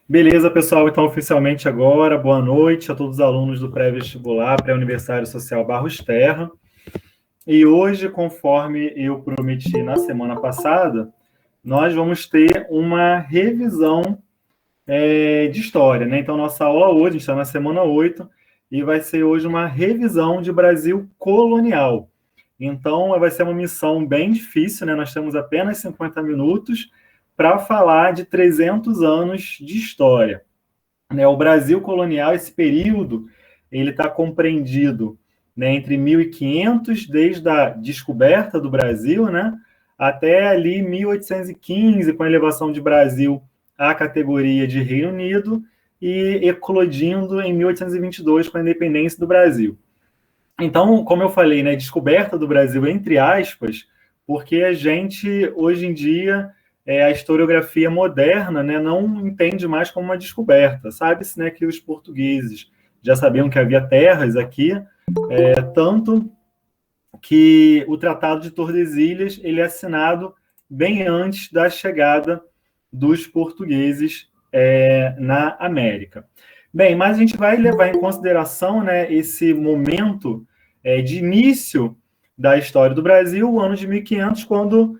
Beleza, pessoal. Então, oficialmente agora, boa noite a todos os alunos do pré-vestibular, pré-universitário social Barros Terra. E hoje, conforme eu prometi na semana passada, nós vamos ter uma revisão de história, né? Então, nossa aula hoje, a gente está na semana 8, e vai ser hoje uma revisão de Brasil colonial. Então, vai ser uma missão bem difícil, né? Nós temos apenas 50 minutos para falar de 300 anos de história. Né, o Brasil colonial, esse período, ele está compreendido, né, entre 1500, desde a descoberta do Brasil, né, até ali 1815, com a elevação de Brasil à categoria de Reino Unido, e eclodindo em 1822, com a independência do Brasil. Então, como eu falei, né, descoberta do Brasil, entre aspas, porque a gente, hoje em dia, a historiografia moderna, né, não entende mais como uma descoberta. Sabe-se, né, que os portugueses já sabiam que havia terras aqui, tanto que o Tratado de Tordesilhas ele é assinado bem antes da chegada dos portugueses na América. Bem, mas a gente vai levar em consideração, né, esse momento de início da história do Brasil, o ano de 1500, quando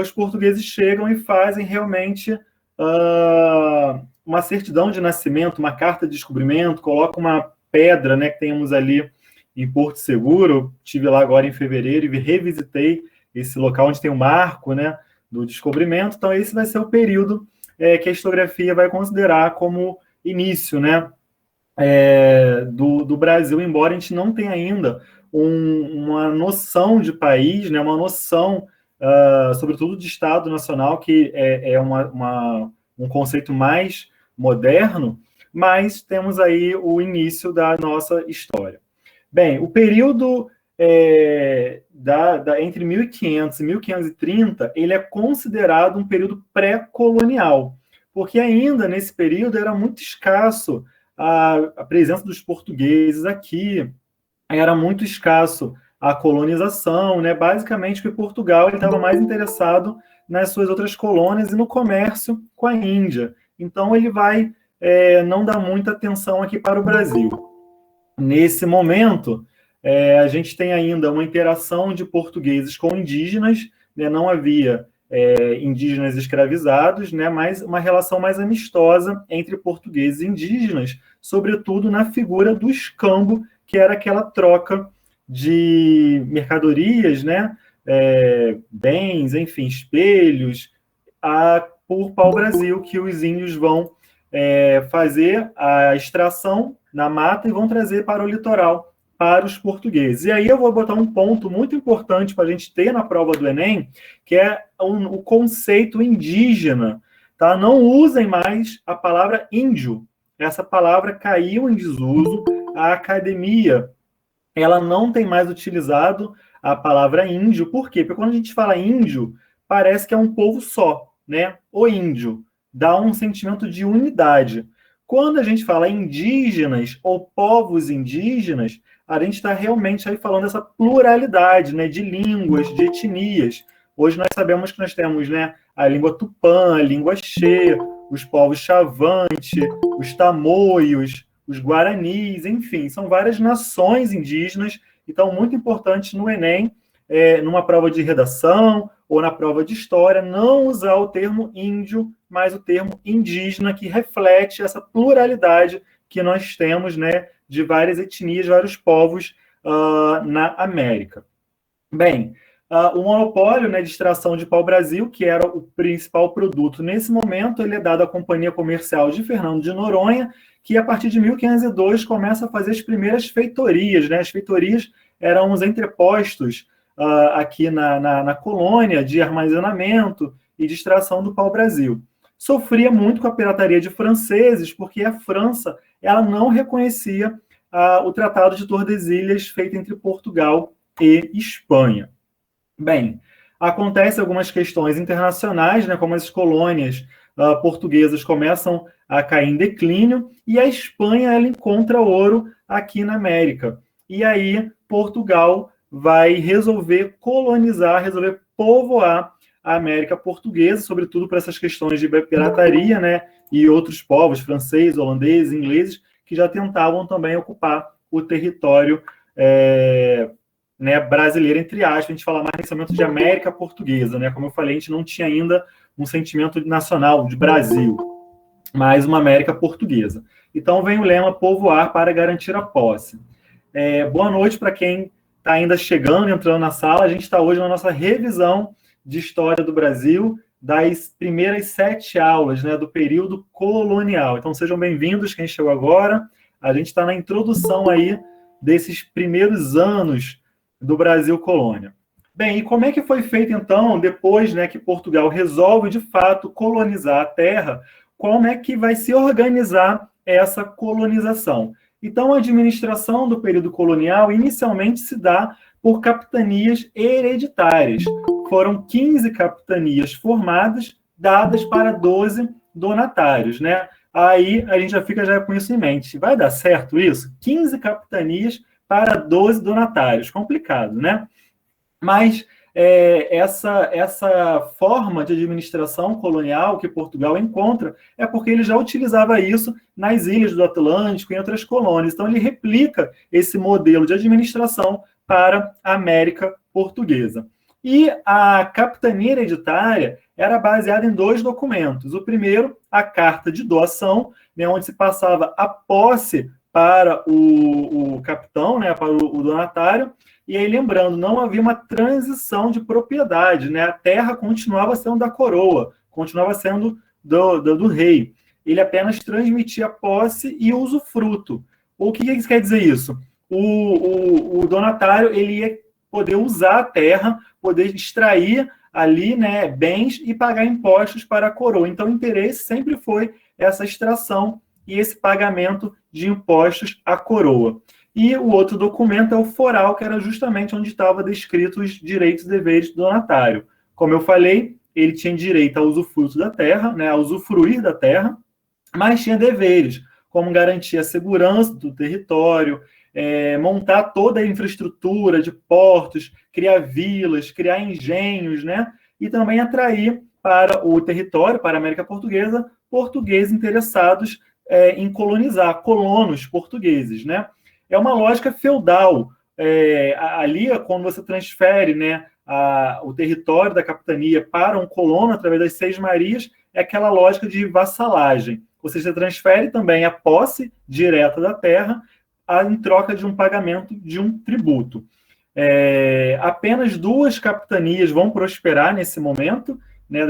os portugueses chegam e fazem realmente uma certidão de nascimento, uma carta de descobrimento, colocam uma pedra, né, que temos ali em Porto Seguro. Estive lá agora em fevereiro e revisitei esse local onde tem o marco, né, do descobrimento. Então, esse vai ser o período que a historiografia vai considerar como início, né, do Brasil, embora a gente não tenha ainda uma noção de país, né, uma noção, sobretudo de Estado Nacional, que é um conceito mais moderno, mas temos aí o início da nossa história. Bem, o período entre 1500 e 1530, ele é considerado um período pré-colonial, porque ainda nesse período era muito escasso a presença dos portugueses aqui, era muito escasso a colonização, né? Basicamente, porque Portugal estava mais interessado nas suas outras colônias e no comércio com a Índia. Então, ele vai não dar muita atenção aqui para o Brasil. Nesse momento, a gente tem ainda uma interação de portugueses com indígenas, né? Não havia indígenas escravizados, né? Mas uma relação mais amistosa entre portugueses e indígenas, sobretudo na figura do escambo, que era aquela troca de mercadorias, né? Bens, enfim, espelhos, por pau-brasil, que os índios vão fazer a extração na mata e vão trazer para o litoral, para os portugueses. E aí eu vou botar um ponto muito importante para a gente ter na prova do Enem, que é o conceito indígena. Tá? Não usem mais a palavra índio. Essa palavra caiu em desuso. A academia ela não tem mais utilizado a palavra índio. Por quê? Porque quando a gente fala índio, parece que é um povo só, né? O índio dá um sentimento de unidade. Quando a gente fala indígenas ou povos indígenas, a gente está realmente aí falando dessa pluralidade, né, de línguas, de etnias. Hoje nós sabemos que nós temos, né, a língua tupã, a língua xê, os povos xavante, os tamoios, os guaranis, enfim, são várias nações indígenas. Então, muito importante no Enem, numa prova de redação ou na prova de história, não usar o termo índio, mas o termo indígena, que reflete essa pluralidade que nós temos, né, de várias etnias, vários povos na América. Bem, o monopólio, né, de extração de pau-brasil, que era o principal produto nesse momento, ele é dado à Companhia Comercial de Fernando de Noronha, que a partir de 1502 começa a fazer as primeiras feitorias, né? As feitorias eram os entrepostos aqui na colônia de armazenamento e de extração do pau-brasil. Sofria muito com a pirataria de franceses, porque a França ela não reconhecia o Tratado de Tordesilhas feito entre Portugal e Espanha. Bem, acontecem algumas questões internacionais, né, como as colônias portuguesas começam a cair em declínio, e a Espanha ela encontra ouro aqui na América. E aí Portugal vai resolver colonizar, resolver povoar a América Portuguesa, sobretudo para essas questões de pirataria, né, e outros povos, franceses, holandeses, ingleses, que já tentavam também ocupar o território né, brasileiro, entre aspas. A gente fala mais nesse momento de América Portuguesa, né? Como eu falei, a gente não tinha ainda um sentimento nacional de Brasil, mas uma América Portuguesa. Então vem o lema povoar para garantir a posse. Boa noite para quem está ainda chegando, entrando na sala. A gente está hoje na nossa revisão de História do Brasil, das primeiras 7 aulas, né, do período colonial. Então sejam bem-vindos quem chegou agora. A gente está na introdução aí desses primeiros anos do Brasil colônia. Bem, e como é que foi feito então, depois, né, que Portugal resolve de fato colonizar a terra, como é que vai se organizar essa colonização? Então, a administração do período colonial inicialmente se dá por capitanias hereditárias. Foram 15 capitanias formadas, dadas para 12 donatários, né? Aí a gente já fica já com isso em mente. Vai dar certo isso? 15 capitanias para 12 donatários. Complicado, né? Mas essa forma de administração colonial que Portugal encontra é porque ele já utilizava isso nas ilhas do Atlântico e em outras colônias. Então, ele replica esse modelo de administração para a América Portuguesa. E a capitania hereditária era baseada em 2 documentos. O primeiro, a Carta de Doação, né, onde se passava a posse para o capitão, né, para o donatário. E aí, lembrando, não havia uma transição de propriedade, né? A terra continuava sendo da coroa, continuava sendo do rei. Ele apenas transmitia a posse e o usufruto. O que quer dizer isso? O donatário ele ia poder usar a terra, poder extrair ali, né, bens e pagar impostos para a coroa. Então, o interesse sempre foi essa extração e esse pagamento de impostos à coroa. E o outro documento é o foral, que era justamente onde estavam descritos os direitos e deveres do donatário. Como eu falei, ele tinha direito ao usufruto da terra, né, a usufruir da terra, mas tinha deveres, como garantir a segurança do território, montar toda a infraestrutura de portos, criar vilas, criar engenhos, né, e também atrair para o território, para a América Portuguesa, portugueses interessados em colonizar, colonos portugueses, né? É uma lógica feudal. Ali, quando você transfere, né, o território da capitania para um colono através das 6 marias, é aquela lógica de vassalagem. Ou seja, você transfere também a posse direta da terra em troca de um pagamento de um tributo. Apenas 2 capitanias vão prosperar nesse momento, né,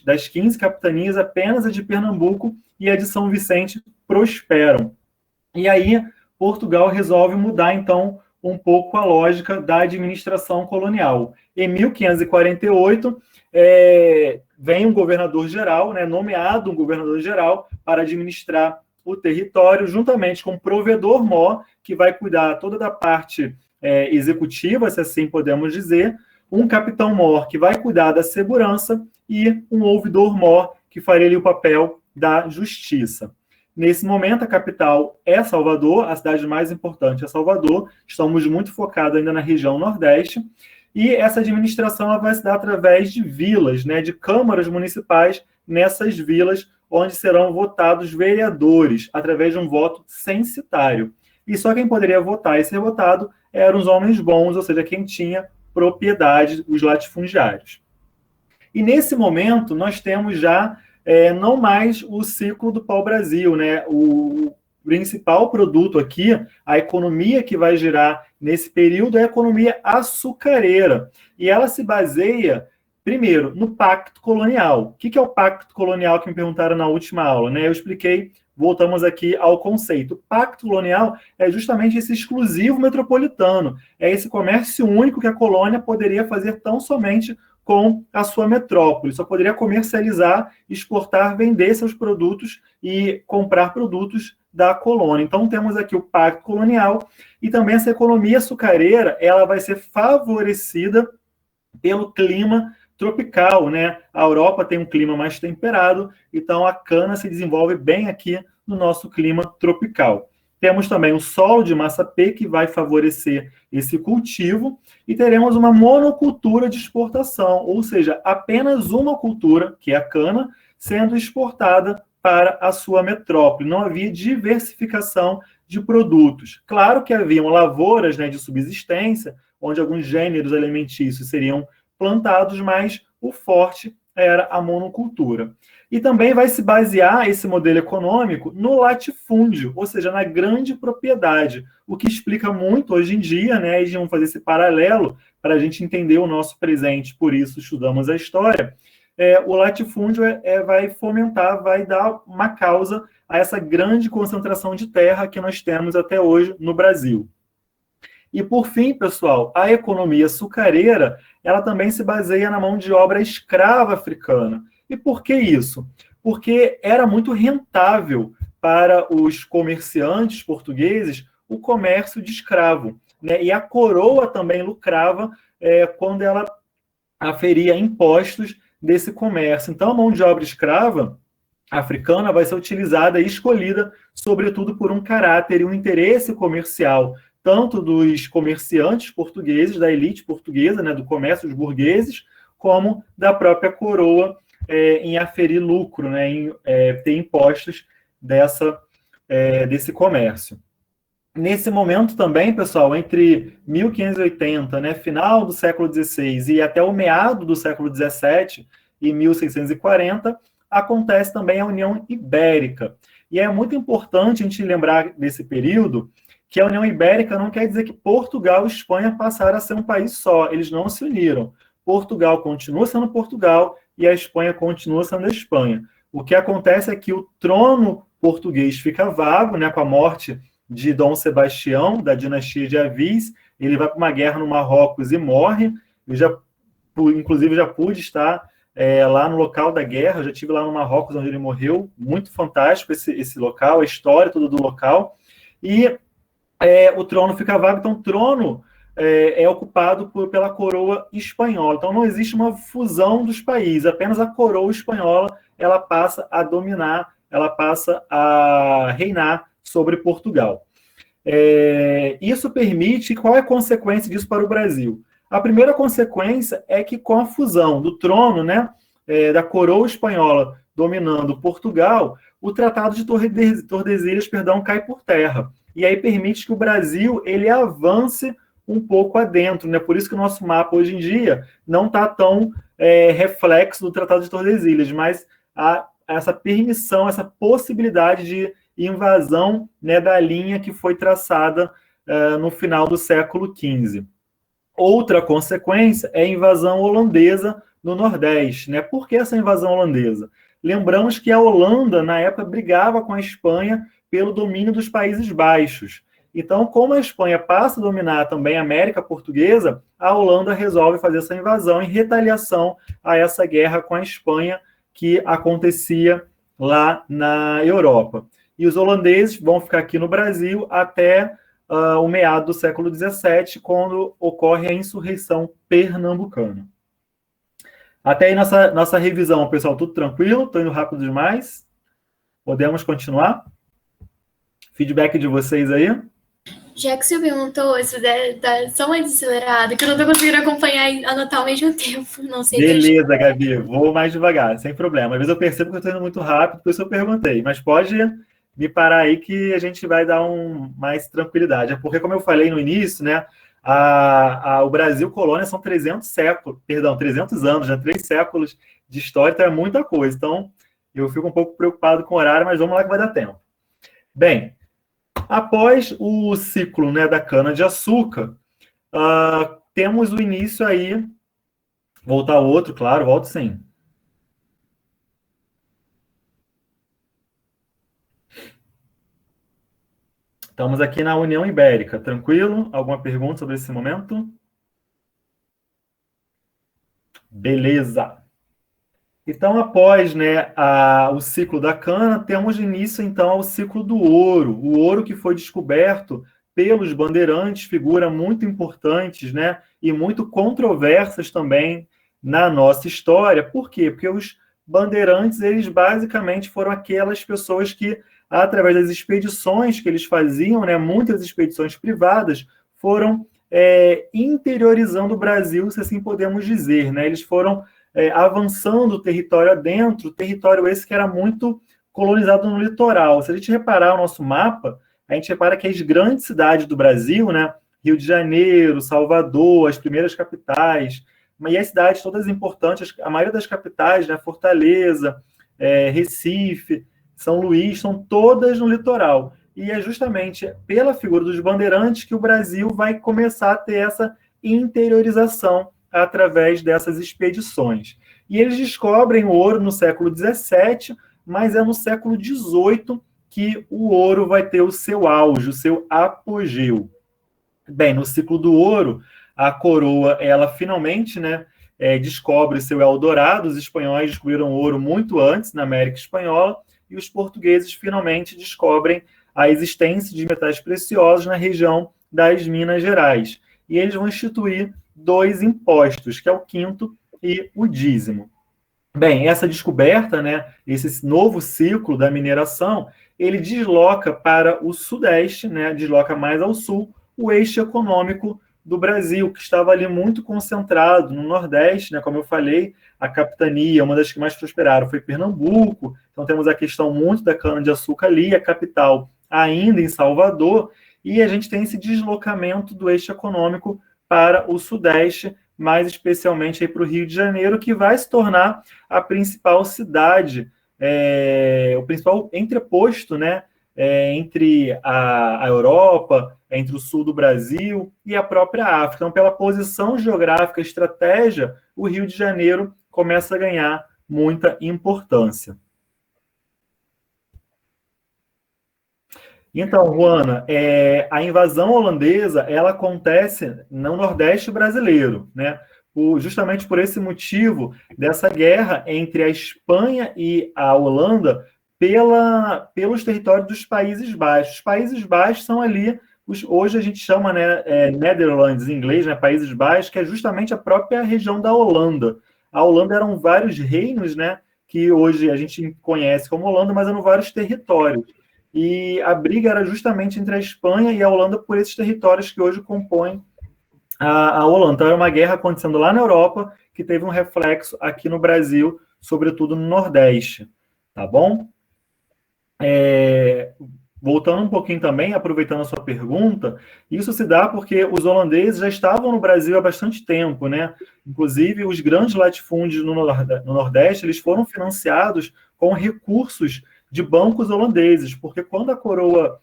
das 15 capitanias, apenas a de Pernambuco e a de São Vicente prosperam. E aí, Portugal resolve mudar, então, um pouco a lógica da administração colonial. Em 1548, vem um governador-geral, né, nomeado um governador-geral para administrar o território, juntamente com o provedor-mor, que vai cuidar toda da parte executiva, se assim podemos dizer, um capitão-mor, que vai cuidar da segurança, e um ouvidor-mor, que faria ali o papel da justiça. Nesse momento, a capital é Salvador, a cidade mais importante é Salvador. Estamos muito focados ainda na região Nordeste. E essa administração ela vai se dar através de vilas, né, de câmaras municipais nessas vilas, onde serão votados vereadores, através de um voto censitário. E só quem poderia votar e ser votado eram os homens bons, ou seja, quem tinha propriedade, os latifundiários. E nesse momento, nós temos já não mais o ciclo do pau-brasil, né? O principal produto aqui, a economia que vai girar nesse período é a economia açucareira. E ela se baseia, primeiro, no Pacto Colonial. O que é o Pacto Colonial que me perguntaram na última aula, né? Eu expliquei, voltamos aqui ao conceito. O Pacto Colonial é justamente esse exclusivo metropolitano. É esse comércio único que a colônia poderia fazer tão somente com a sua metrópole. Só poderia comercializar, exportar, vender seus produtos e comprar produtos da colônia. Então, temos aqui o Pacto Colonial e também essa economia açucareira, ela vai ser favorecida pelo clima tropical, né? A Europa tem um clima mais temperado, então a cana se desenvolve bem aqui no nosso clima tropical. Temos também o solo de Massapê, que vai favorecer esse cultivo, e teremos uma monocultura de exportação, ou seja, apenas uma cultura, que é a cana, sendo exportada para a sua metrópole. Não havia diversificação de produtos. Claro que haviam lavouras, né, de subsistência, onde alguns gêneros alimentícios seriam plantados, mas o forte era a monocultura. E também vai se basear esse modelo econômico no latifúndio, ou seja, na grande propriedade, o que explica muito hoje em dia, né, e vamos fazer esse paralelo para a gente entender o nosso presente, por isso estudamos a história. O latifúndio vai fomentar, vai dar uma causa a essa grande concentração de terra que nós temos até hoje no Brasil. E, por fim, pessoal, a economia açucareira, ela também se baseia na mão de obra escrava africana. E por que isso? Porque era muito rentável para os comerciantes portugueses o comércio de escravo, né? E a coroa também lucrava quando ela aferia impostos desse comércio. Então, a mão de obra escrava africana vai ser utilizada e escolhida, sobretudo, por um caráter e um interesse comercial, tanto dos comerciantes portugueses, da elite portuguesa, né, do comércio dos burgueses, como da própria coroa em aferir lucro, né, em ter impostos desse comércio. Nesse momento também, pessoal, entre 1580, né, final do século XVI e até o meado do século XVII, e 1640, acontece também a União Ibérica. E é muito importante a gente lembrar desse período que a União Ibérica não quer dizer que Portugal e Espanha passaram a ser um país só. Eles não se uniram. Portugal continua sendo Portugal e a Espanha continua sendo a Espanha. O que acontece é que o trono português fica vago, né, com a morte de Dom Sebastião, da dinastia de Avis. Ele vai para uma guerra no Marrocos e morre. Inclusive, já pude estar lá no local da guerra, eu já estive lá no Marrocos, onde ele morreu. Muito fantástico esse local, a história toda do local. E o trono fica vago, então o trono é ocupado pela coroa espanhola. Então não existe uma fusão dos países, apenas a coroa espanhola ela passa a dominar, ela passa a reinar sobre Portugal. Isso permite, qual é a consequência disso para o Brasil? A primeira consequência é que com a fusão do trono, né, da coroa espanhola dominando Portugal, o Tratado de Tordesilhas, cai por terra. E aí permite que o Brasil ele avance um pouco adentro, né? Por isso que o nosso mapa hoje em dia não está tão reflexo do Tratado de Tordesilhas, mas há essa permissão, essa possibilidade de invasão, né, da linha que foi traçada no final do século XV. Outra consequência é a invasão holandesa no Nordeste, né? Por que essa invasão holandesa? Lembramos que a Holanda, na época, brigava com a Espanha pelo domínio dos Países Baixos. Então, como a Espanha passa a dominar também a América Portuguesa, a Holanda resolve fazer essa invasão em retaliação a essa guerra com a Espanha que acontecia lá na Europa. E os holandeses vão ficar aqui no Brasil até o meado do século XVII, quando ocorre a insurreição pernambucana. Até aí nossa revisão, pessoal, tudo tranquilo? Estou indo rápido demais? Podemos continuar? Feedback de vocês aí? Já que você perguntou, se puder dar só uma acelerada, que eu não estou conseguindo acompanhar e anotar ao mesmo tempo. Não sei. Beleza, Gabi, vou mais devagar, sem problema. Às vezes eu percebo que eu estou indo muito rápido, por isso eu perguntei. Mas pode me parar aí que a gente vai dar mais tranquilidade. É porque, como eu falei no início, né, o Brasil colônia são 300 anos, né, 3 séculos de história, então é muita coisa. Então, eu fico um pouco preocupado com o horário, mas vamos lá que vai dar tempo. Bem, após o ciclo, né, da cana-de-açúcar, temos o início aí... Voltar ao outro, claro, volto sim. Estamos aqui na União Ibérica, tranquilo? Alguma pergunta sobre esse momento? Beleza. Então, após, né, o ciclo da cana, temos início, então, ao ciclo do ouro. O ouro que foi descoberto pelos bandeirantes, figura muito importantes, né, e muito controversas também na nossa história. Por quê? Porque os bandeirantes, eles basicamente foram aquelas pessoas que através das expedições que eles faziam, né, muitas expedições privadas, foram interiorizando o Brasil, se assim podemos dizer, né? Eles foram avançando o território adentro, território esse que era muito colonizado no litoral. Se a gente reparar o nosso mapa, a gente repara que as grandes cidades do Brasil, né, Rio de Janeiro, Salvador, as primeiras capitais, e as cidades todas importantes, a maioria das capitais, né, Fortaleza, Recife, São Luís, são todas no litoral. E é justamente pela figura dos bandeirantes que o Brasil vai começar a ter essa interiorização através dessas expedições. E eles descobrem o ouro no século XVII, mas é no século XVIII que o ouro vai ter o seu auge, o seu apogeu. Bem, no ciclo do ouro, a coroa, ela finalmente, né, descobre seu Eldorado. Os espanhóis descobriram ouro muito antes na América Espanhola, e os portugueses finalmente descobrem a existência de metais preciosos na região das Minas Gerais. E eles vão instituir 2 impostos, que é o quinto e o dízimo. Bem, essa descoberta, né, esse novo ciclo da mineração, ele desloca para o sudeste, né, desloca mais ao sul, o eixo econômico do Brasil, que estava ali muito concentrado no Nordeste, né, como eu falei, a capitania, uma das que mais prosperaram foi Pernambuco, então temos a questão muito da cana-de-açúcar ali, a capital ainda em Salvador, e a gente tem esse deslocamento do eixo econômico para o Sudeste, mais especialmente para o Rio de Janeiro, que vai se tornar a principal cidade, o principal entreposto, né, entre a Europa, entre o sul do Brasil e a própria África. Então, pela posição geográfica, estratégia, o Rio de Janeiro começa a ganhar muita importância. Então, Juana, a invasão holandesa, ela acontece no Nordeste brasileiro, né? Justamente por esse motivo dessa guerra entre a Espanha e a Holanda pelos territórios dos Países Baixos. Os Países Baixos são ali, hoje a gente chama, né, Netherlands em inglês, né, Países Baixos, que é justamente a própria região da Holanda. A Holanda eram vários reinos, né, que hoje a gente conhece como Holanda, mas eram vários territórios. E a briga era justamente entre a Espanha e a Holanda por esses territórios que hoje compõem a Holanda. Então, era uma guerra acontecendo lá na Europa, que teve um reflexo aqui no Brasil, sobretudo no Nordeste. Tá bom? Voltando um pouquinho também, aproveitando a sua pergunta, isso se dá porque os holandeses já estavam no Brasil há bastante tempo, né? Inclusive, os grandes latifúndios no Nordeste, eles foram financiados com recursos de bancos holandeses, porque quando a coroa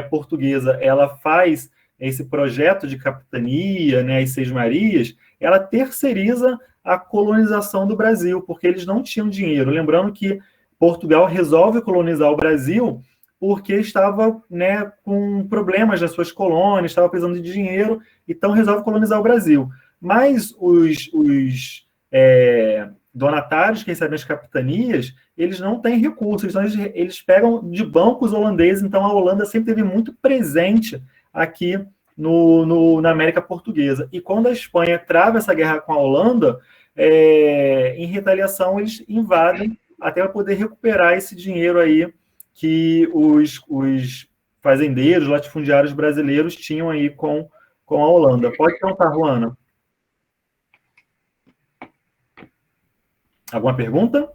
portuguesa ela faz esse projeto de capitania, né, as Seis Marias, ela terceiriza a colonização do Brasil, porque eles não tinham dinheiro. Lembrando que Portugal resolve colonizar o Brasil porque estava, né, com problemas nas suas colônias, estava precisando de dinheiro, então resolve colonizar o Brasil. Mas os donatários que recebem as capitanias, eles não têm recursos, então eles pegam de bancos holandeses, então a Holanda sempre teve muito presente aqui na América Portuguesa. E quando a Espanha trava essa guerra com a Holanda, em retaliação eles invadem até para poder recuperar esse dinheiro aí que os fazendeiros, latifundiários brasileiros tinham aí com a Holanda. Pode perguntar, Juana. Alguma pergunta?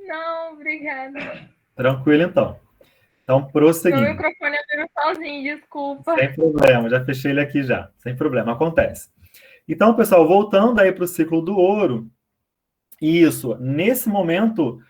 Não, obrigada. Tranquilo, então. Então, prosseguindo. Meu microfone abriu sozinho, desculpa. Sem problema, já fechei ele aqui já. Sem problema, acontece. Então, pessoal, voltando aí para o ciclo do ouro, isso, nesse momento,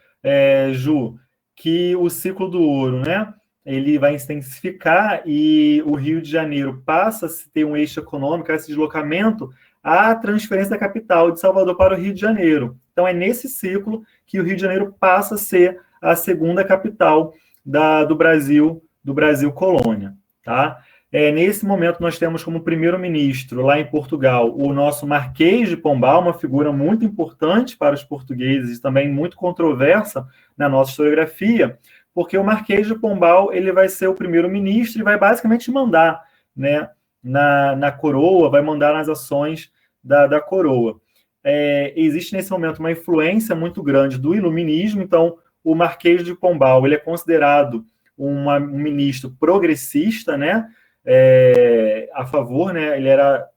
Ju, que o ciclo do ouro, né, ele vai intensificar e o Rio de Janeiro passa a ter um eixo econômico, esse deslocamento, a transferência da capital de Salvador para o Rio de Janeiro. Então, é nesse ciclo que o Rio de Janeiro passa a ser a segunda capital do Brasil colônia, tá? Nesse momento, nós temos como primeiro-ministro, lá em Portugal, o nosso Marquês de Pombal, uma figura muito importante para os portugueses e também muito controversa na nossa historiografia, porque o Marquês de Pombal ele vai ser o primeiro-ministro e vai basicamente mandar, né, na coroa, vai mandar nas ações da coroa. existe nesse momento uma influência muito grande do iluminismo. Então, o Marquês de Pombal ele é considerado um ministro progressista, né? A favor, né? Ele era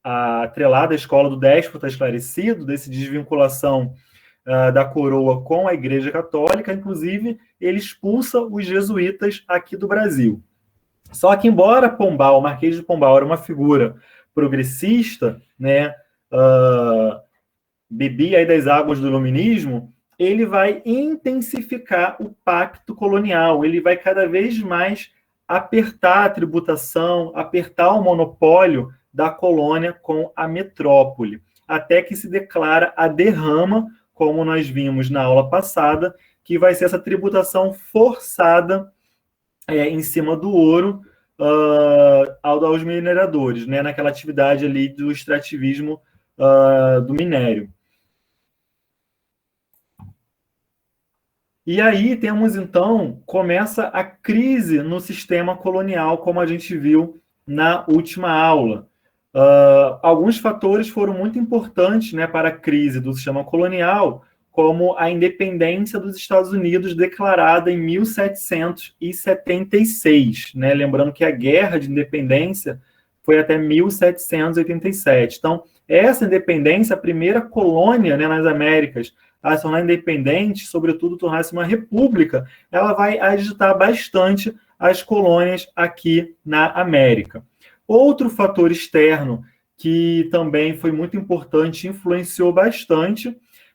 atrelado à escola do déspota esclarecido, desse desvinculação da coroa com a Igreja Católica. Inclusive, ele expulsa os jesuítas aqui do Brasil. Só que, embora Pombal, o Marquês de Pombal, era uma figura progressista, né, bebia aí das águas do iluminismo, ele vai intensificar o pacto colonial, ele vai cada vez mais apertar a tributação, apertar o monopólio da colônia com a metrópole, até que se declara a derrama, como nós vimos na aula passada, que vai ser essa tributação forçada em cima do ouro aos mineradores, né, naquela atividade ali do extrativismo do minério. E aí temos, então, começa a crise no sistema colonial, como a gente viu na última aula. Alguns fatores foram muito importantes, né, para a crise do sistema colonial, como a independência dos Estados Unidos declarada em 1776, né? Lembrando que a Guerra de Independência foi até 1787. Então, essa independência, a primeira colônia, né, nas Américas, a se tornar independente, sobretudo tornar-se uma república, ela vai agitar bastante as colônias aqui na América. Outro fator externo que também foi muito importante, influenciou bastante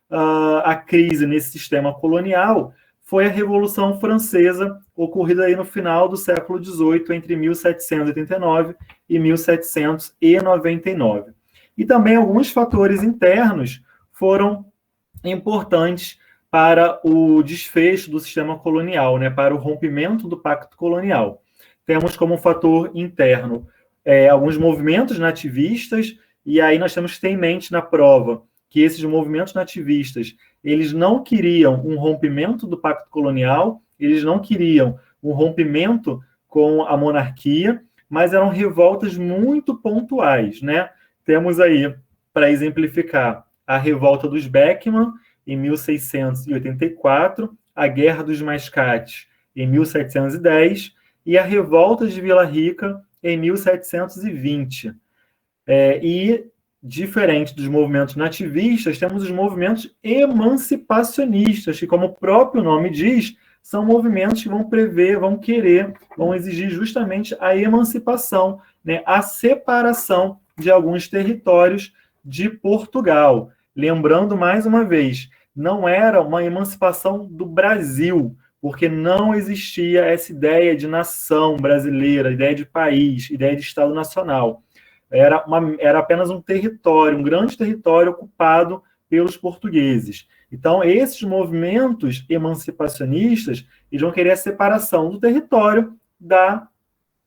a crise nesse sistema colonial, foi a Revolução Francesa, ocorrida aí no final do século XVIII, entre 1789 e 1799. E também alguns fatores internos foram importantes para o desfecho do sistema colonial, né, para o rompimento do pacto colonial. Temos como fator interno alguns movimentos nativistas, e aí nós temos que ter em mente na prova que esses movimentos nativistas, eles não queriam um rompimento do pacto colonial, eles não queriam um rompimento com a monarquia, mas eram revoltas muito pontuais, né? Temos aí, para exemplificar, a revolta dos Beckman, em 1684, a Guerra dos Mascates, em 1710, e a revolta de Vila Rica, em 1720. E, diferente dos movimentos nativistas, temos os movimentos emancipacionistas, que, como o próprio nome diz, são movimentos que vão prever, vão querer, vão exigir justamente a emancipação, né, a separação de alguns territórios de Portugal. Lembrando, mais uma vez, não era uma emancipação do Brasil, porque não existia essa ideia de nação brasileira, ideia de país, ideia de Estado Nacional. Era apenas um território, um grande território ocupado pelos portugueses. Então, esses movimentos emancipacionistas, eles vão querer a separação do território da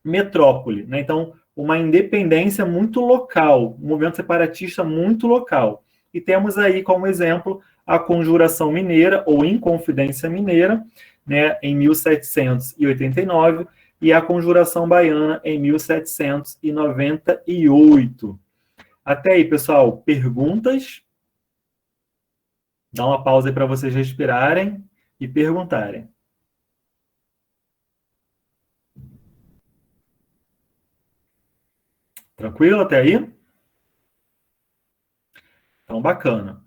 metrópole, né? Então, uma independência muito local, um movimento separatista muito local. E temos aí como exemplo a Conjuração Mineira, ou Inconfidência Mineira, né, em 1789, e a Conjuração Baiana em 1798. Até aí, pessoal, perguntas? Dá uma pausa aí para vocês respirarem e perguntarem. Tranquilo até aí? Então, bacana.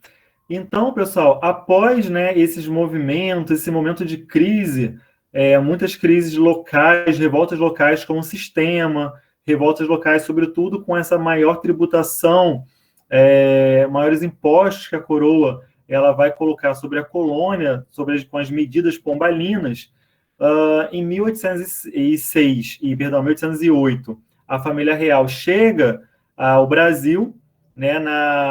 Então, pessoal, após, né, esses movimentos, esse momento de crise, muitas crises locais, revoltas locais com o sistema, revoltas locais, sobretudo, com essa maior tributação, maiores impostos que a coroa ela vai colocar sobre a colônia, com as medidas pombalinas. Em 1808, a família real chega ao Brasil, né,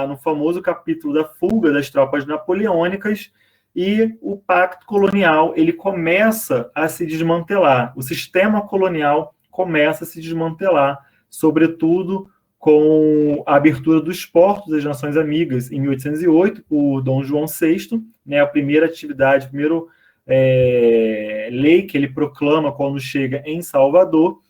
no famoso capítulo da fuga das tropas napoleônicas, e o pacto colonial ele começa a se desmantelar, o sistema colonial começa a se desmantelar, sobretudo com a abertura dos portos das Nações Amigas em 1808 por Dom João VI, né, a primeira atividade, a primeira lei que ele proclama quando chega em Salvador,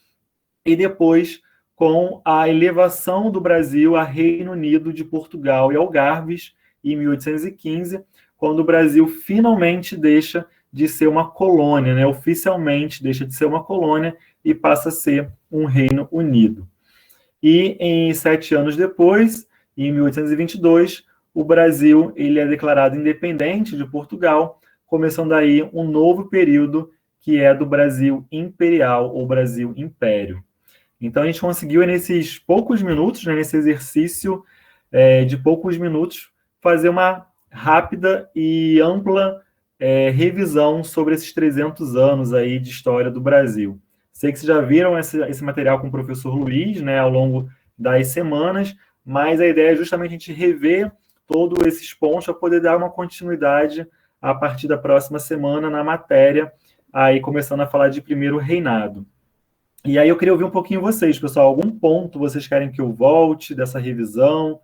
e depois com a elevação do Brasil a Reino Unido de Portugal e Algarves, em 1815, quando o Brasil finalmente deixa de ser uma colônia, né? Oficialmente deixa de ser uma colônia e passa a ser um Reino Unido. E em 7 anos depois, em 1822, o Brasil ele é declarado independente de Portugal, começando aí um novo período que é do Brasil Imperial ou Brasil Império. Então a gente conseguiu nesses poucos minutos, né, nesse exercício de poucos minutos, fazer uma rápida e ampla revisão sobre esses 300 anos aí de história do Brasil. Sei que vocês já viram esse material com o professor Luiz, né, ao longo das semanas, mas a ideia é justamente a gente rever todos esses pontos para poder dar uma continuidade a partir da próxima semana na matéria, aí começando a falar de primeiro reinado. E aí eu queria ouvir um pouquinho vocês, pessoal. Algum ponto vocês querem que eu volte dessa revisão?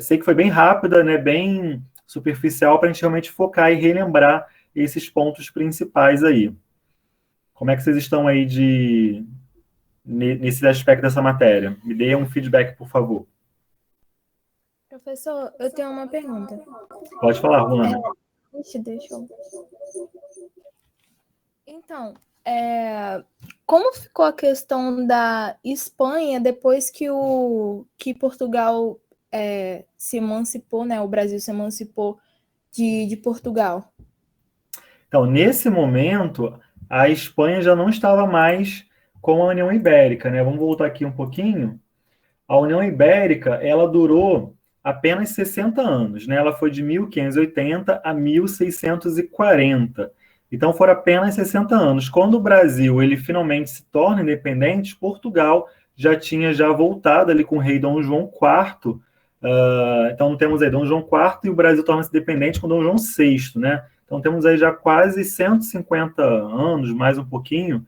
Sei que foi bem rápida, né, bem superficial, para a gente realmente focar e relembrar esses pontos principais aí. Como é que vocês estão aí nesse aspecto dessa matéria? Me dê um feedback, por favor. Professor, eu tenho uma pergunta. Pode falar, Luana. Deixa eu... Então, como ficou a questão da Espanha depois que Portugal se emancipou, né? O Brasil se emancipou de Portugal? Então, nesse momento, a Espanha já não estava mais com a União Ibérica, né? Vamos voltar aqui um pouquinho. A União Ibérica, ela durou apenas 60 anos, né? Ela foi de 1580 a 1640. Então, foram apenas 60 anos. Quando o Brasil ele finalmente se torna independente, Portugal já tinha voltado ali com o rei Dom João IV. Então, temos aí Dom João IV e o Brasil torna-se independente com Dom João VI, né? Então, temos aí já quase 150 anos, mais um pouquinho,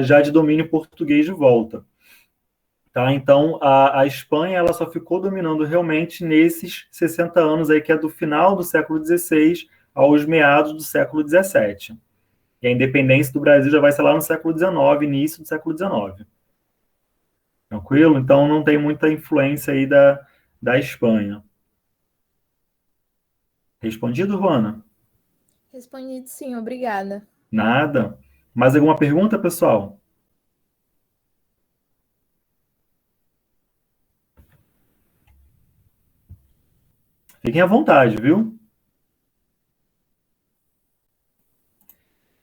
já de domínio português de volta. Tá? Então, a Espanha ela só ficou dominando realmente nesses 60 anos aí, que é do final do século XVI aos meados do século XVII. E a independência do Brasil já vai ser lá no século XIX, início do século XIX. Tranquilo? Então, não tem muita influência aí da Espanha. Respondido, Juana? Respondido sim, obrigada. Nada. Mais alguma pergunta, pessoal? Fiquem à vontade, viu?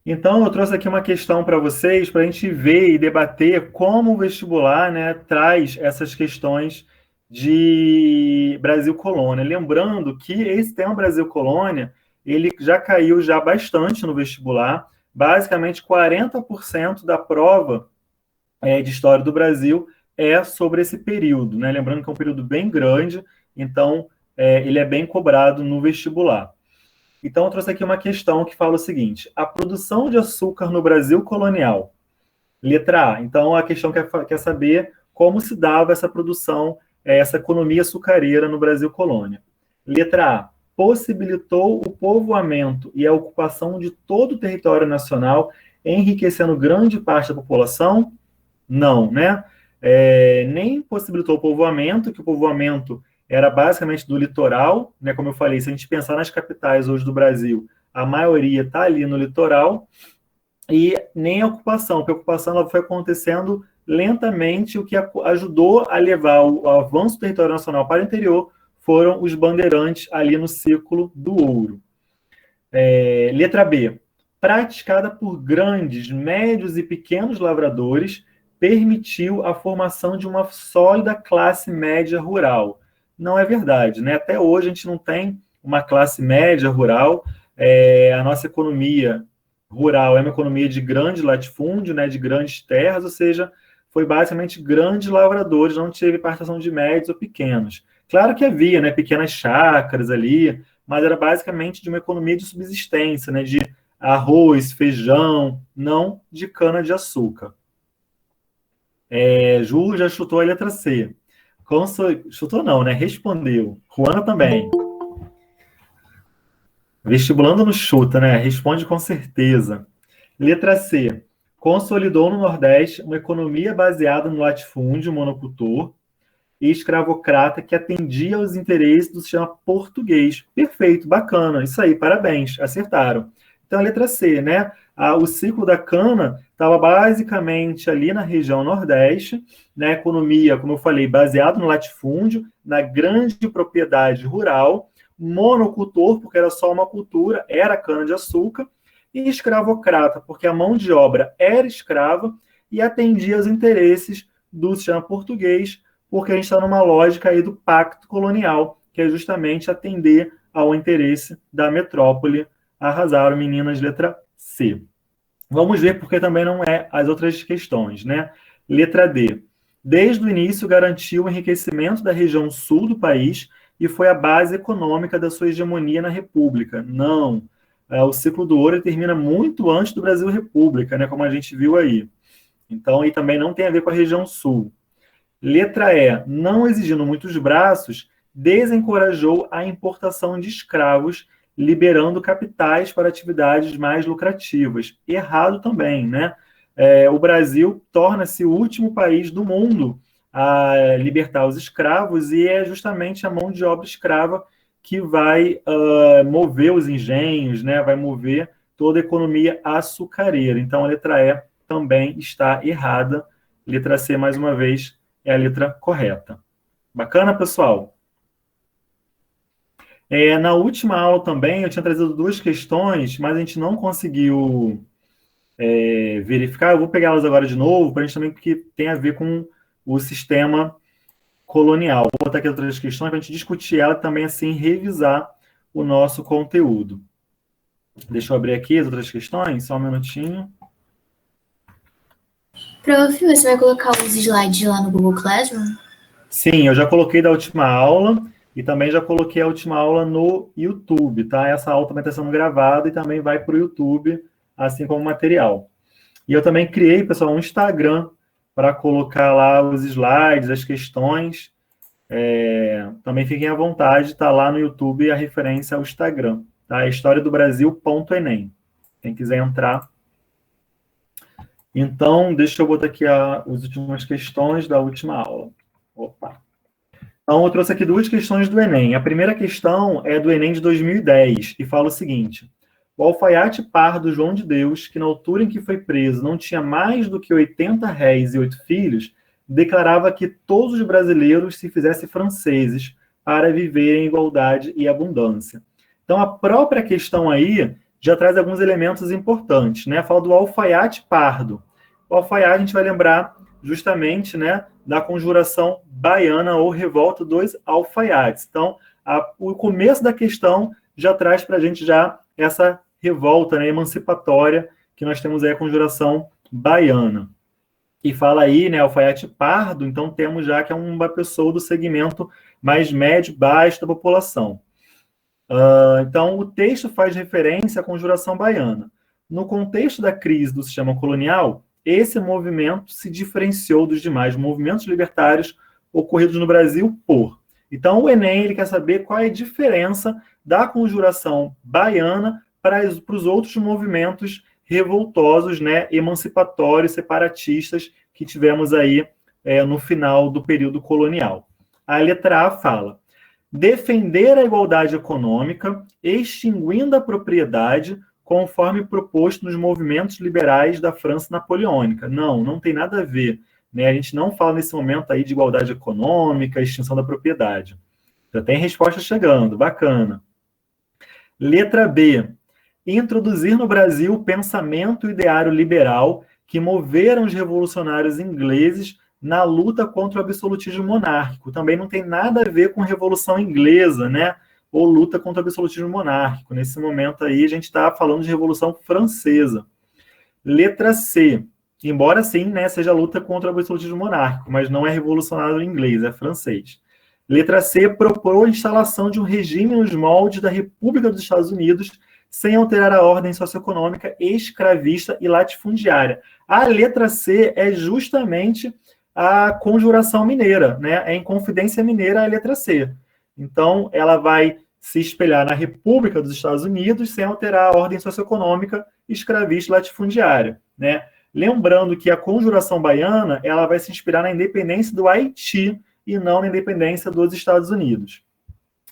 Então, eu trouxe aqui uma questão para vocês, para a gente ver e debater como o vestibular, né, traz essas questões de Brasil Colônia. Lembrando que esse tema Brasil Colônia, ele já caiu já bastante no vestibular. Basicamente, 40% da prova de História do Brasil é sobre esse período, né? Lembrando que é um período bem grande, então ele é bem cobrado no vestibular. Então, eu trouxe aqui uma questão que fala o seguinte: a produção de açúcar no Brasil colonial. Letra A. Então, a questão quer saber como se dava essa produção, essa economia açucareira no Brasil colônia. Letra A. Possibilitou o povoamento e a ocupação de todo o território nacional, enriquecendo grande parte da população? Não, né? Nem possibilitou o povoamento, que o povoamento era basicamente do litoral, né? Como eu falei, se a gente pensar nas capitais hoje do Brasil, a maioria está ali no litoral, e nem a ocupação, porque a ocupação ela foi acontecendo lentamente, o que ajudou a levar o avanço do território nacional para o interior foram os bandeirantes ali no Círculo do Ouro. Letra B. Praticada por grandes, médios e pequenos lavradores, permitiu a formação de uma sólida classe média rural. Não é verdade, né? Até hoje a gente não tem uma classe média rural. A nossa economia rural é uma economia de grande latifúndio, né, de grandes terras, ou seja, foi basicamente grandes lavradores, não teve participação de médios ou pequenos. Claro que havia, né, pequenas chácaras ali, mas era basicamente de uma economia de subsistência, né, de arroz, feijão, não de cana-de-açúcar. Ju já chutou a letra C. Chutou não, né? Respondeu. Juana também. Vestibulando não chuta, né? Responde com certeza. Letra C. consolidou no Nordeste uma economia baseada no latifúndio monocultor e escravocrata que atendia aos interesses do sistema português. Perfeito, bacana, isso aí, parabéns, acertaram. Então, a letra C, né? O ciclo da cana estava basicamente ali na região Nordeste, na economia, como eu falei, baseado no latifúndio, na grande propriedade rural, monocultor, porque era só uma cultura, era cana-de-açúcar, e escravocrata, porque a mão de obra era escrava e atendia aos interesses do sistema português, porque a gente está numa lógica aí do pacto colonial, que é justamente atender ao interesse da metrópole. Arrasaram, meninas, letra C. Vamos ver porque também não é as outras questões, né? Letra D. Desde o início garantiu o enriquecimento da região sul do país e foi a base econômica da sua hegemonia na República. Não. O ciclo do ouro termina muito antes do Brasil República, né? Como a gente viu aí. Então, aí também não tem a ver com a região sul. Letra E. Não exigindo muitos braços, desencorajou a importação de escravos, liberando capitais para atividades mais lucrativas. Errado também, né? O Brasil torna-se o último país do mundo a libertar os escravos e é justamente a mão de obra escrava que vai mover os engenhos, né? Vai mover toda a economia açucareira. Então, a letra E também está errada. Letra C, mais uma vez, é a letra correta. Bacana, pessoal? Na última aula também, eu tinha trazido 2 questões, mas a gente não conseguiu verificar. Eu vou pegá-las agora de novo, para a gente também, porque tem a ver com o sistema colonial. Vou botar aqui outras questões para a gente discutir ela também, assim, revisar o nosso conteúdo. Deixa eu abrir aqui as outras questões, só um minutinho. Prof, você vai colocar os slides lá no Google Classroom? Sim, eu já coloquei da última aula e também já coloquei a última aula no YouTube, tá? Essa aula também está sendo gravada e também vai para o YouTube, assim como material. E eu também criei, pessoal, um Instagram para colocar lá os slides, as questões. Também fiquem à vontade, está lá no YouTube a referência ao Instagram, tá? historiadobrasil.enem. Quem quiser entrar. Então, deixa eu botar aqui as últimas questões da última aula. Opa! Então, eu trouxe aqui 2 questões do Enem. A primeira questão é do Enem de 2010 e fala o seguinte: o alfaiate pardo João de Deus, que na altura em que foi preso não tinha mais do que 80 réis e 8 filhos, declarava que todos os brasileiros se fizessem franceses para viver em igualdade e abundância. Então, a própria questão aí já traz alguns elementos importantes, né? Fala do alfaiate pardo. O alfaiate, a gente vai lembrar justamente, né, da conjuração baiana ou revolta dos alfaiates. Então, o começo da questão já traz para a gente já essa revolta, né, emancipatória, que nós temos aí a conjuração baiana. E fala aí, né, alfaiate pardo, então temos já que é uma pessoa do segmento mais médio, baixo da população. Então, o texto faz referência à conjuração baiana. No contexto da crise do sistema colonial, esse movimento se diferenciou dos demais movimentos libertários ocorridos no Brasil Então, o Enem ele quer saber qual é a diferença da conjuração baiana para os outros movimentos revoltosos, né, emancipatórios, separatistas que tivemos aí no final do período colonial. A letra A fala: defender a igualdade econômica, extinguindo a propriedade, conforme proposto nos movimentos liberais da França napoleônica. Não tem nada a ver. Né? A gente não fala nesse momento aí de igualdade econômica, extinção da propriedade. Já tem resposta chegando, bacana. Letra B. Introduzir no Brasil o pensamento e ideário liberal que moveram os revolucionários ingleses na luta contra o absolutismo monárquico. Também não tem nada a ver com Revolução Inglesa, né? Ou luta contra o absolutismo monárquico. Nesse momento aí, a gente está falando de Revolução Francesa. Letra C. Embora, sim, né, seja luta contra o absolutismo monárquico, mas não é revolucionário inglês, é francês. Letra C. Propôs a instalação de um regime nos moldes da República dos Estados Unidos, sem alterar a ordem socioeconômica, escravista e latifundiária. A letra C é justamente a conjuração mineira, né? É Inconfidência Mineira a letra C. Então, ela vai se espelhar na República dos Estados Unidos sem alterar a ordem socioeconômica, escravista e latifundiária, né? Lembrando que a Conjuração Baiana ela vai se inspirar na independência do Haiti e não na independência dos Estados Unidos.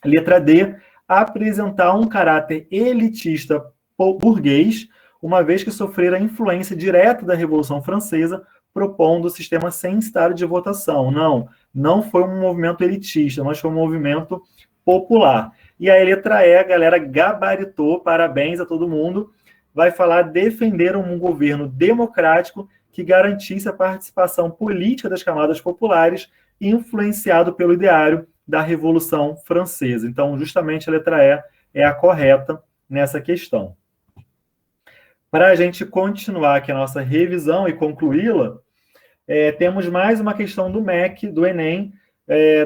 Letra D, apresentar um caráter elitista burguês, uma vez que sofrera a influência direta da Revolução Francesa, propondo o sistema censitário de votação. Não foi um movimento elitista, mas foi um movimento popular. E a letra E, a galera gabaritou, parabéns a todo mundo, vai falar defender um governo democrático que garantisse a participação política das camadas populares, influenciado pelo ideário da Revolução Francesa. Então, justamente a letra E é a correta nessa questão. Para a gente continuar aqui a nossa revisão e concluí-la, temos mais uma questão do MEC, do Enem,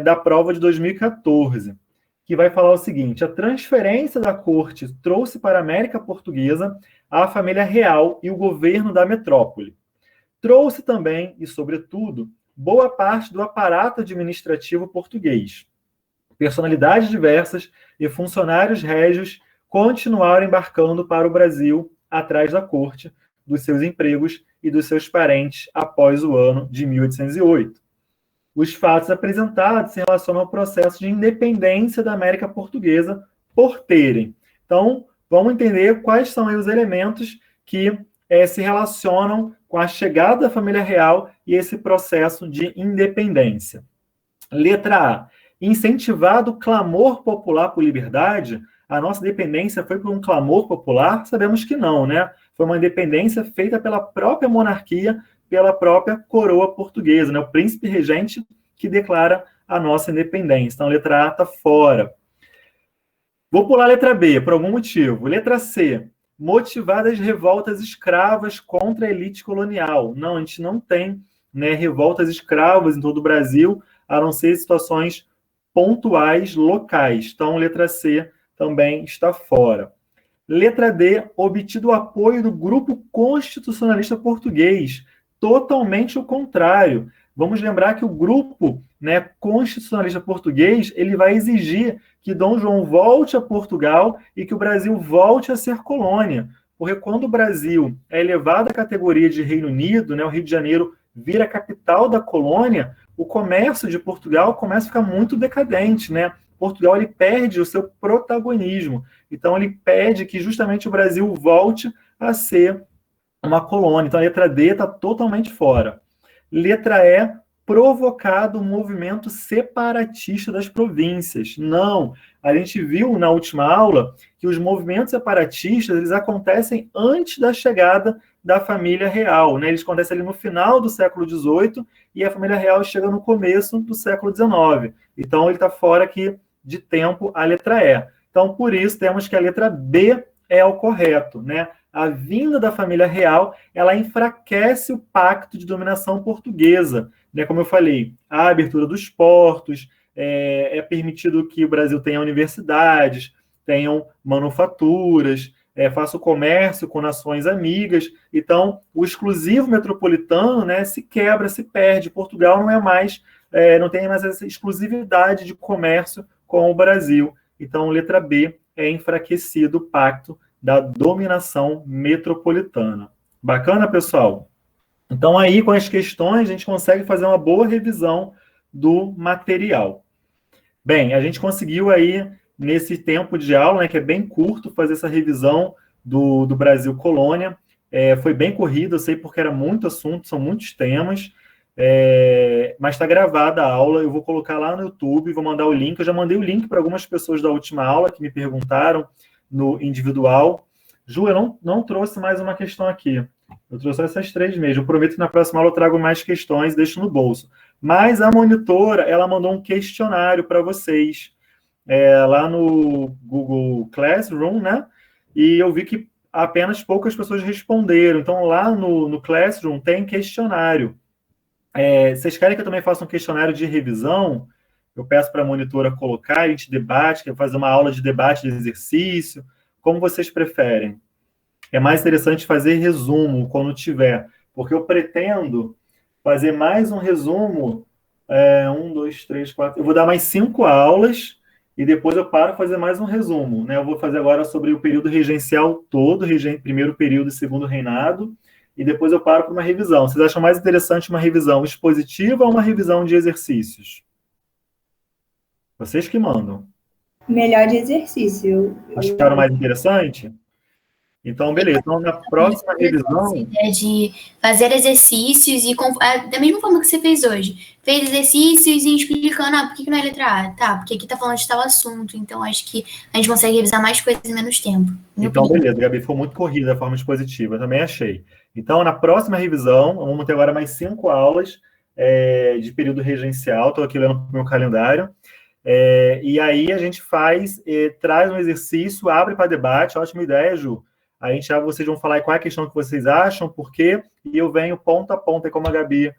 da prova de 2014, que vai falar o seguinte: a transferência da corte trouxe para a América Portuguesa a família real e o governo da metrópole. Trouxe também, e sobretudo, boa parte do aparato administrativo português. Personalidades diversas e funcionários régios continuaram embarcando para o Brasil atrás da corte, dos seus empregos e dos seus parentes após o ano de 1808. Os fatos apresentados se relacionam ao processo de independência da América Portuguesa por terem. Então, vamos entender quais são aí os elementos que se relacionam com a chegada da família real e esse processo de independência. Letra A. Incentivado o clamor popular por liberdade, a nossa independência foi por um clamor popular? Sabemos que não, né? Foi uma independência feita pela própria monarquia, pela própria coroa portuguesa, né? O príncipe regente que declara a nossa independência. Então, letra A está fora. Vou pular a letra B, por algum motivo. Letra C. Motivadas revoltas escravas contra a elite colonial. Não, a gente não tem, né, revoltas escravas em todo o Brasil, a não ser situações pontuais, locais. Então, letra C também está fora. Letra D, obtido o apoio do grupo constitucionalista português. Totalmente o contrário. Vamos lembrar que o grupo, né, constitucionalista português, ele vai exigir que Dom João volte a Portugal e que o Brasil volte a ser colônia. Porque quando o Brasil é elevado à categoria de Reino Unido, né, o Rio de Janeiro vira a capital da colônia, o comércio de Portugal começa a ficar muito decadente, né? Portugal ele perde o seu protagonismo. Então, ele pede que justamente o Brasil volte a ser uma colônia. Então, a letra D está totalmente fora. Letra E, provocado um movimento separatista das províncias. Não. A gente viu na última aula que os movimentos separatistas eles acontecem antes da chegada da família real, né? Eles acontecem ali no final do século XVIII e a família real chega no começo do século XIX. Então, ele está fora aqui de tempo a letra E. Então, por isso, temos que a letra B é o correto, né? A vinda da família real, ela enfraquece o pacto de dominação portuguesa, né? Como eu falei, a abertura dos portos, é permitido que o Brasil tenha universidades, tenham manufaturas, faça o comércio com nações amigas. Então, o exclusivo metropolitano, né, se quebra, se perde. Portugal não é mais, não tem mais essa exclusividade de comércio com o Brasil. Então, letra B é enfraquecido o pacto da dominação metropolitana. Bacana, pessoal? Então, aí, com as questões, a gente consegue fazer uma boa revisão do material. Bem, a gente conseguiu aí, nesse tempo de aula, né, que é bem curto, fazer essa revisão do Brasil Colônia. Foi bem corrido, eu sei porque era muito assunto, são muitos temas, mas está gravada a aula, eu vou colocar lá no YouTube, vou mandar o link. Eu já mandei o link para algumas pessoas da última aula que me perguntaram no individual. Ju, eu não trouxe mais uma questão aqui. Eu trouxe essas 3 mesmo. Eu prometo que na próxima aula eu trago mais questões, deixo no bolso. Mas a monitora, ela mandou um questionário para vocês, lá no Google Classroom, né? E eu vi que apenas poucas pessoas responderam. Então, lá no Classroom tem questionário. Vocês querem que eu também faça um questionário de revisão? Eu peço para a monitora colocar, a gente debate, quer fazer uma aula de debate de exercício, como vocês preferem. É mais interessante fazer resumo quando tiver, porque eu pretendo fazer mais um resumo, 1, 2, 3, 4, eu vou dar mais 5 aulas, e depois eu paro fazer mais um resumo, né? Eu vou fazer agora sobre o período regencial todo, primeiro período e segundo reinado, e depois eu paro para uma revisão. Vocês acham mais interessante uma revisão expositiva ou uma revisão de exercícios? Vocês que mandam. Melhor de exercício. Acharam mais interessante? Então, beleza. Então, na próxima revisão... Essa ideia de fazer exercícios e da mesma forma que você fez hoje. Fez exercícios e explicando, por que não é letra A? Tá, porque aqui tá falando de tal assunto. Então, acho que a gente consegue revisar mais coisas em menos tempo. Então, beleza, Gabi, ficou muito corrida a forma expositiva, eu também achei. Então, na próxima revisão, vamos ter agora mais 5 aulas de período regencial, estou aqui olhando para o meu calendário, e aí a gente traz um exercício, abre para debate, ótima ideia, Ju. Vocês vão falar qual é a questão que vocês acham, por quê, e eu venho ponto a ponto, como a Gabi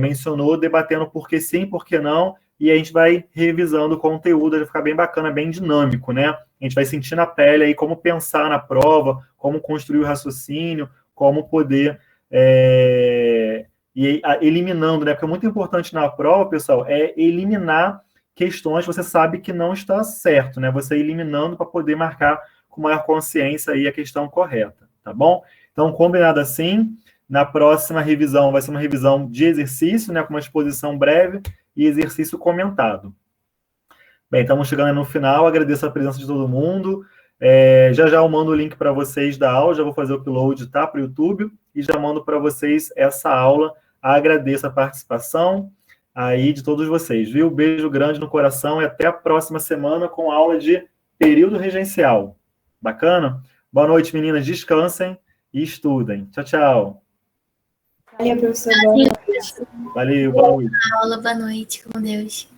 mencionou, debatendo por que sim, por que não, e a gente vai revisando o conteúdo, vai ficar bem bacana, bem dinâmico, né? A gente vai sentir na pele aí como pensar na prova, como construir o raciocínio, como poder eliminando, né? Porque é muito importante na prova, pessoal, é eliminar questões que você sabe que não está certo, né? Você eliminando para poder marcar com maior consciência aí a questão correta, tá bom? Então, combinado assim, na próxima revisão vai ser uma revisão de exercício, né? Com uma exposição breve e exercício comentado. Bem, estamos chegando no final, agradeço a presença de todo mundo. Já eu mando o link para vocês da aula, já vou fazer o upload, tá, para o YouTube, e já mando para vocês essa aula. Agradeço a participação aí de todos vocês, viu? Beijo grande no coração e até a próxima semana com aula de período regencial. Bacana? Boa noite, meninas. Descansem e estudem. Tchau, tchau. Valeu, professor. Valeu, boa noite. Aula, boa noite, com Deus.